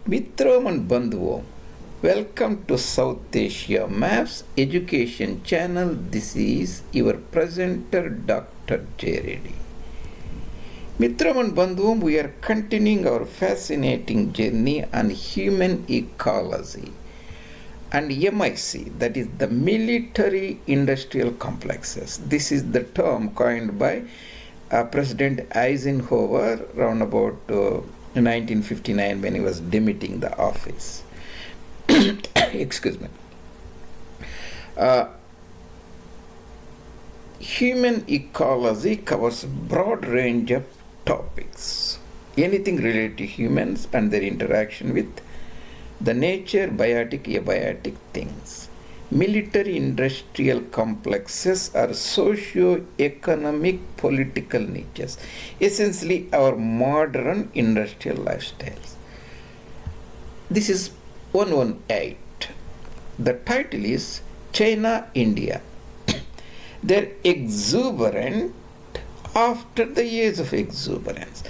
Mitram and Bandhuvam, welcome to South Asia Maps Education Channel. This is your presenter Dr. J. Reddy. Mitram and Bandhuvam, we are continuing our fascinating journey on human ecology and MIC, that is the military industrial complexes. This is the term coined by President Eisenhower around about 1959 when he was demitting the office. Excuse me. Human ecology covers a broad range of topics. Anything related to humans and their interaction with the nature, biotic, abiotic things. Military industrial complexes are socio-economic political niches, essentially our modern industrial lifestyles. This is 118. The title is China, India. They're exuberant after the age of exuberance.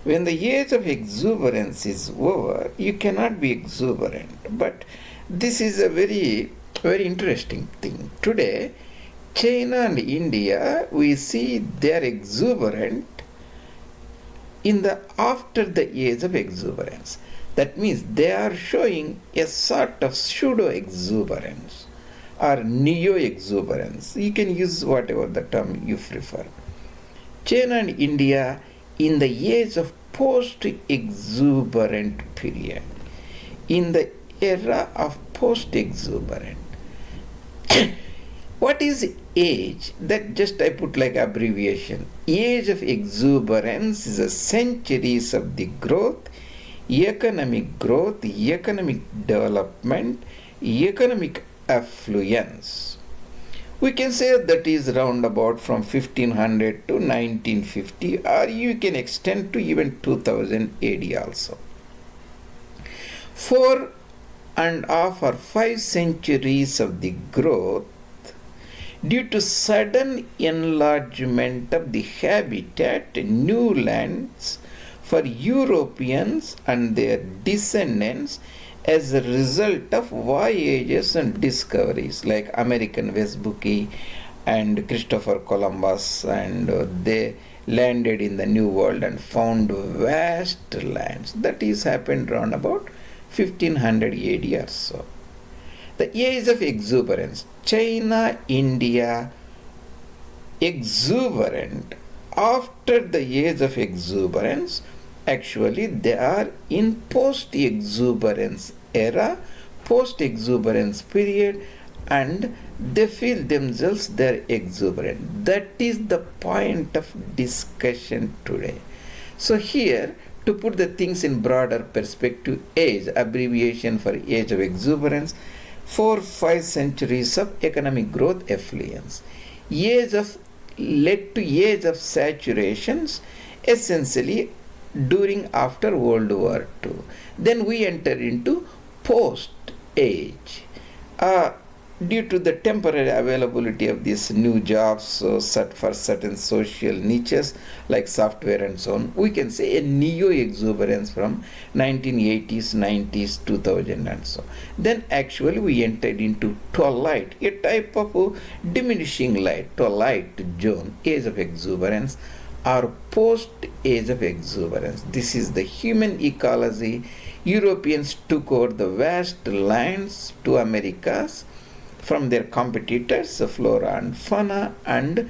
When the age of exuberance is over, you cannot be exuberant. But this is a very interesting thing. Today, China and India, we see they are exuberant after the age of exuberance. That means they are showing a sort of pseudo-exuberance or neo-exuberance. You can use whatever the term you prefer. China and India in the age of post-exuberant period, in the era of post-exuberant. What is age? That just I put like abbreviation. Age of exuberance is a centuries of the growth, economic development, economic affluence. We can say that is round about from 1500 to 1950, or you can extend to even 2000 AD also. 4.5 or 5 centuries of the growth due to sudden enlargement of the habitat, new lands for Europeans and their descendants as a result of voyages and discoveries like American Vespucci and Christopher Columbus, and they landed in the New World and found vast lands. That is happened around about 1500 AD or so. The age of exuberance. China, India, exuberant. After the age of exuberance, actually they are in post-exuberance era, post-exuberance period, and they feel themselves they're exuberant. That is the point of discussion today. So here, to put the things in broader perspective, age, abbreviation for age of exuberance, 4-5 centuries of economic growth, affluence. Led to age of saturations, essentially during after World War II. Then we enter into post age. Due to the temporary availability of these new jobs for certain social niches like software and so on, we can say a neo-exuberance from 1980s, 90s, 2000 and so. Then actually we entered into twilight, a type of diminishing light, twilight zone, age of exuberance, or post-age of exuberance. This is the human ecology. Europeans took over the vast lands to Americas from their competitors, flora and fauna, and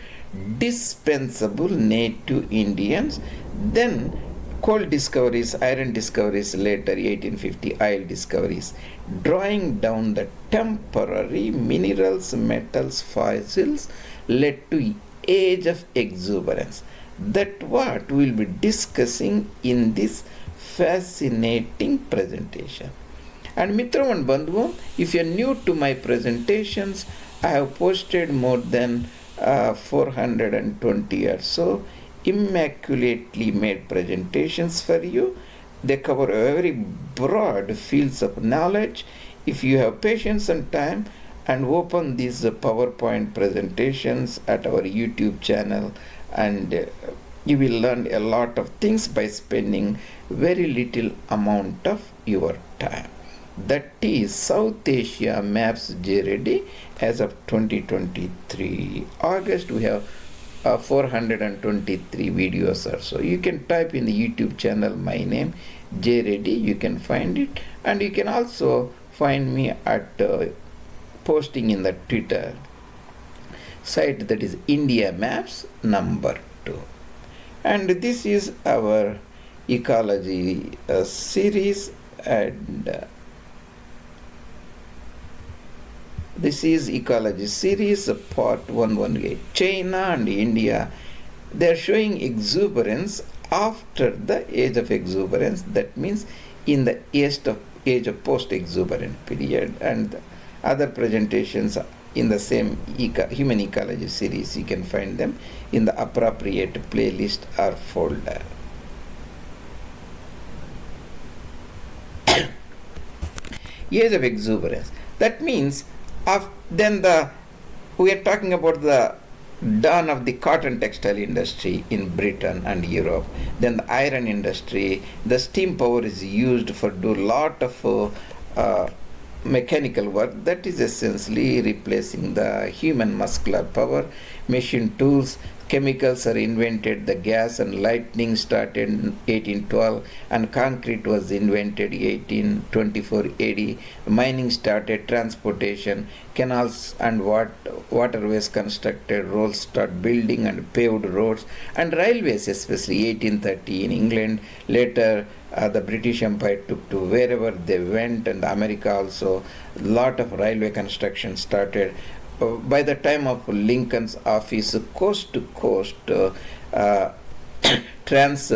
dispensable native Indians. Then coal discoveries, iron discoveries, later 1850 oil discoveries, drawing down the temporary minerals, metals, fossils, led to age of exuberance. That what we will be discussing in this fascinating presentation. And Mitram and Bandhuvam, if you are new to my presentations, I have posted more than 420 or so immaculately made presentations for you. They cover very broad fields of knowledge. If you have patience and time, and open these PowerPoint presentations at our YouTube channel, and You will learn a lot of things by spending very little amount of your time. That is South Asia Maps J. Reddy as of 2023 August. We have 423 videos or so. You can type in the YouTube channel my name J. Reddy, you can find it, and you can also find me at posting in the Twitter site, that is India Maps number 2. And this is our ecology series, and this is ecology series part 118. China and India, they are showing exuberance after the age of exuberance, that means in the age of post-exuberant period, and other presentations in the same human ecology series. You can find them in the appropriate playlist or folder. Age of exuberance, that means then we are talking about the dawn of the cotton textile industry in Britain and Europe. Then the iron industry, the steam power is used for do lot of mechanical work, that is essentially replacing the human muscular power. Machine tools, chemicals are invented, the gas and lightning started in 1812, and concrete was invented 1824 AD. Mining started, transportation, canals and waterways constructed, roads start building and paved roads, and railways, especially 1830 in England. Later the British Empire took to wherever they went, and America also, a lot of railway construction started. By the time of Lincoln's office, coast to coast trans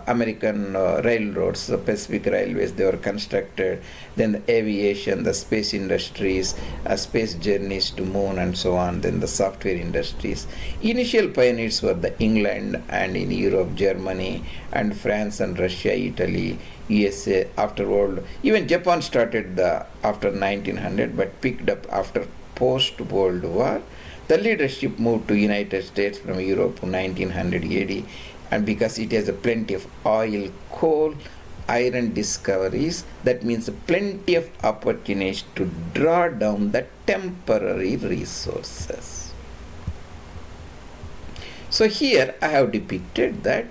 American railroads, the Pacific railways, they were constructed. Then the aviation, the space industries, space journeys to moon and so on. Then the software industries. Initial pioneers were the England, and in Europe, Germany and France and Russia, Italy, USA. Afterward, even Japan started after 1900, but picked up after post-World War. The leadership moved to United States from Europe in 1900 AD, and because it has plenty of oil, coal, iron discoveries, that means plenty of opportunities to draw down the temporary resources. So here I have depicted that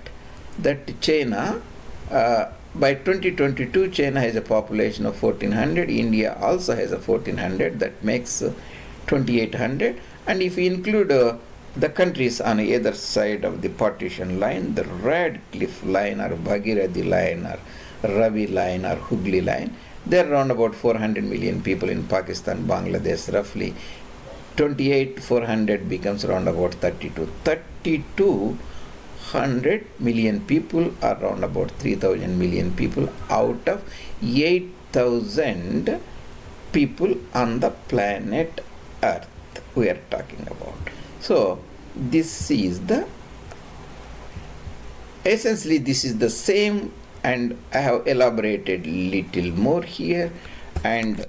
China, by 2022, China has a population of 1400, India also has a 1400, that makes 2800, and if we include the countries on either side of the partition line, the Red Cliff line or Bhagirathi line or Ravi line or Hooghly line, there are around about 400 million people in Pakistan, Bangladesh, roughly 400 becomes around about 3,200 million people, are around about 3,000 million people out of 8,000 people on the planet Earth we are talking about. So this is essentially this is the same, and I have elaborated little more here. And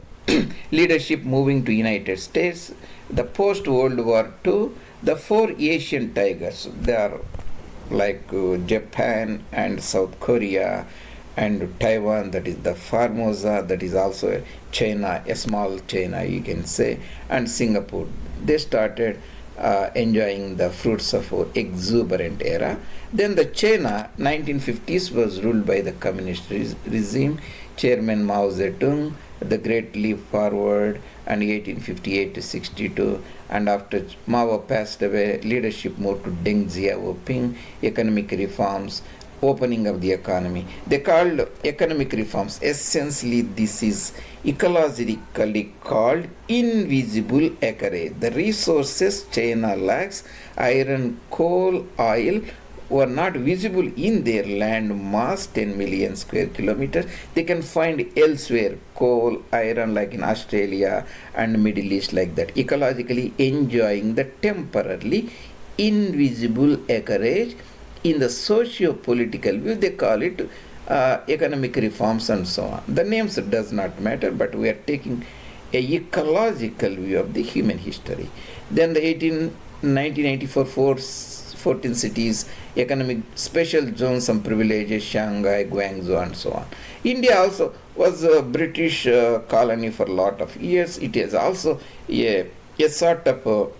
leadership moving to United States, the post-World War II, the 4 Asian tigers, they are like Japan and South Korea and Taiwan, that is the Formosa, that is also China, a small China you can say, and Singapore. They started enjoying the fruits of exuberant era. Then the China 1950s was ruled by the communist regime, Chairman Mao Zedong, the Great Leap Forward, and 1858 to 62. And after Mao passed away, leadership moved to Deng Xiaoping, economic reforms, opening of the economy. They called economic reforms, essentially this is ecologically called invisible acreage. The resources China lacks, iron, coal, oil, were not visible in their land mass, 10 million square kilometers. They can find elsewhere coal, iron, like in Australia and Middle East, like that. Ecologically enjoying the temporarily invisible acreage. In the socio-political view, they call it economic reforms and so on. The names does not matter, but we are taking a ecological view of the human history. Then the 1994 force 14 cities, economic special zones, some privileges, Shanghai, Guangzhou, and so on. India also was a British colony for a lot of years. It is also a sort of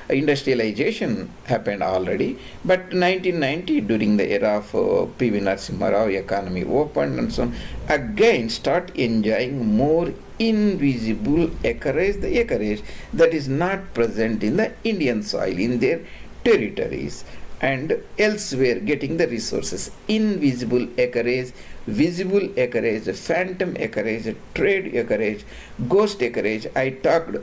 industrialization happened already, but 1990, during the era of P.V. Narasimha Rao, economy opened and so on, again start enjoying more invisible acreage, the acreage that is not present in the Indian soil, in their territories and elsewhere, getting the resources. Invisible acreage, visible acreage, phantom acreage, trade acreage, ghost acreage. I talked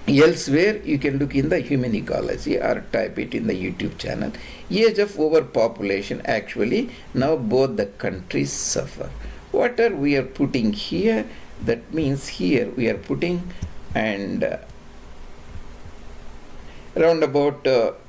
elsewhere. You can look in the Human Ecology or type it in the YouTube channel. Age of overpopulation, actually now both the countries suffer. What are we are putting here? That means here we are putting, and around about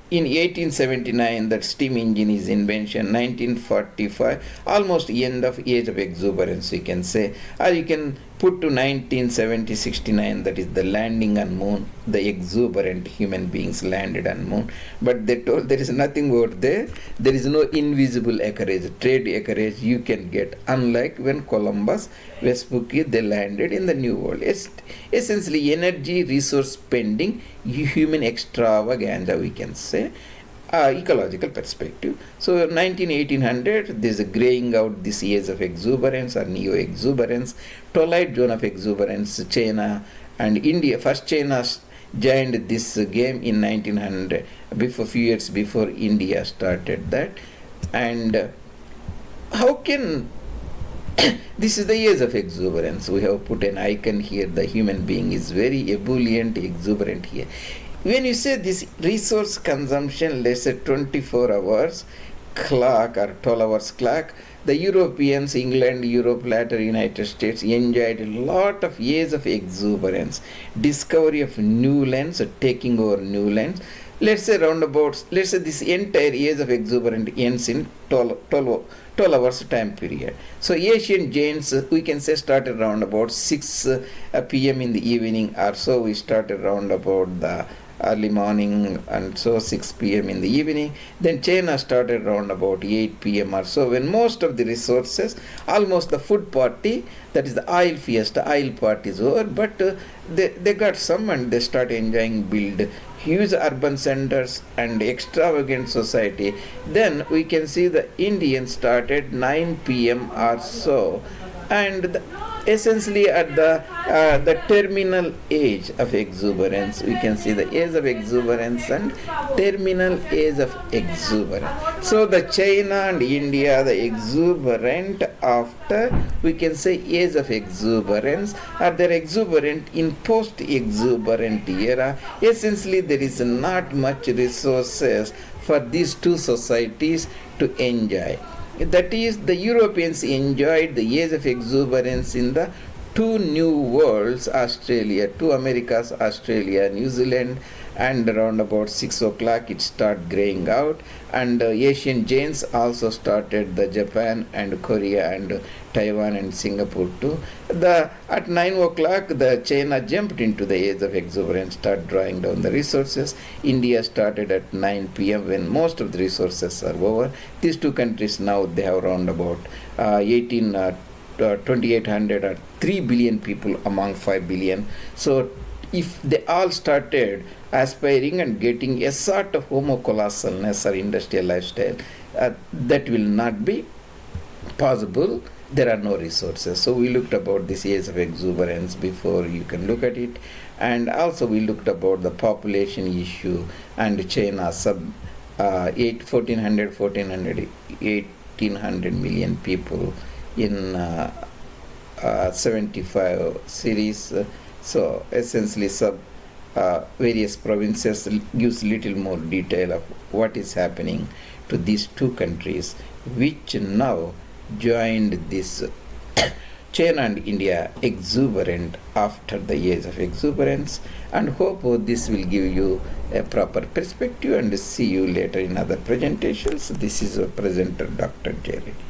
in 1879 that steam engine is invention, 1945 almost end of age of exuberance, you can say, or you can put to 1970-69, that is the landing on moon. The exuberant human beings landed on moon, but they told there is nothing over there. There is no invisible acreage, trade acreage you can get, unlike when Columbus, Vespucci, they landed in the New World. It's essentially energy resource spending, human extravaganza, we can say. Ecological perspective. So 1800, there's a graying out this years of exuberance or neo-exuberance, twilight zone of exuberance. China and India, first China joined this game in 1900, before few years before India started that. And how can this is the years of exuberance. We have put an icon here. The human being is very ebullient, exuberant here. When you say this resource consumption, let's say 24 hours clock or 12 hours clock, the Europeans, England, Europe, later United States, enjoyed a lot of years of exuberance, discovery of new lands, taking over new lands. Let's say roundabouts, let's say this entire years of exuberance ends in 12 hours time period. So Asian giants, we can say, started around about 6 p.m. in the evening or so. We started around about the early morning, and so 6 p.m. in the evening. Then China started around about 8 p.m. or so, when most of the resources, almost the food party, that is the oil fiesta, oil party is over, but they got some and they start enjoying, build huge urban centers and extravagant society. Then we can see the Indians started 9 p.m. or so, and essentially at the terminal age of exuberance, we can see the age of exuberance and terminal age of exuberance. So the China and India, the exuberant after, we can say, age of exuberance, or they're exuberant in post-exuberant era. Essentially there is not much resources for these two societies to enjoy. That is, the Europeans enjoyed the age of exuberance in the two new worlds, Australia, two Americas, Australia, New Zealand, and around about 6 o'clock it started graying out, and Asian giants also started, the Japan and Korea and Taiwan and Singapore too. At 9 o'clock the China jumped into the age of exuberance, started drawing down the resources. India started at 9 p.m. when most of the resources are over. These two countries now, they have around about 2800 or 3 billion people among 5 billion. So if they all started aspiring and getting a sort of homocolossalness or industrial lifestyle, that will not be possible. There are no resources. So we looked about this age of exuberance before, you can look at it, and also we looked about the population issue and China 1800 million people in 75 cities. So essentially various provinces gives little more detail of what is happening to these two countries, which now joined this China and India exuberant after the age of exuberance, and hope this will give you a proper perspective, and see you later in other presentations. This is a presenter, Dr. J. Reddy.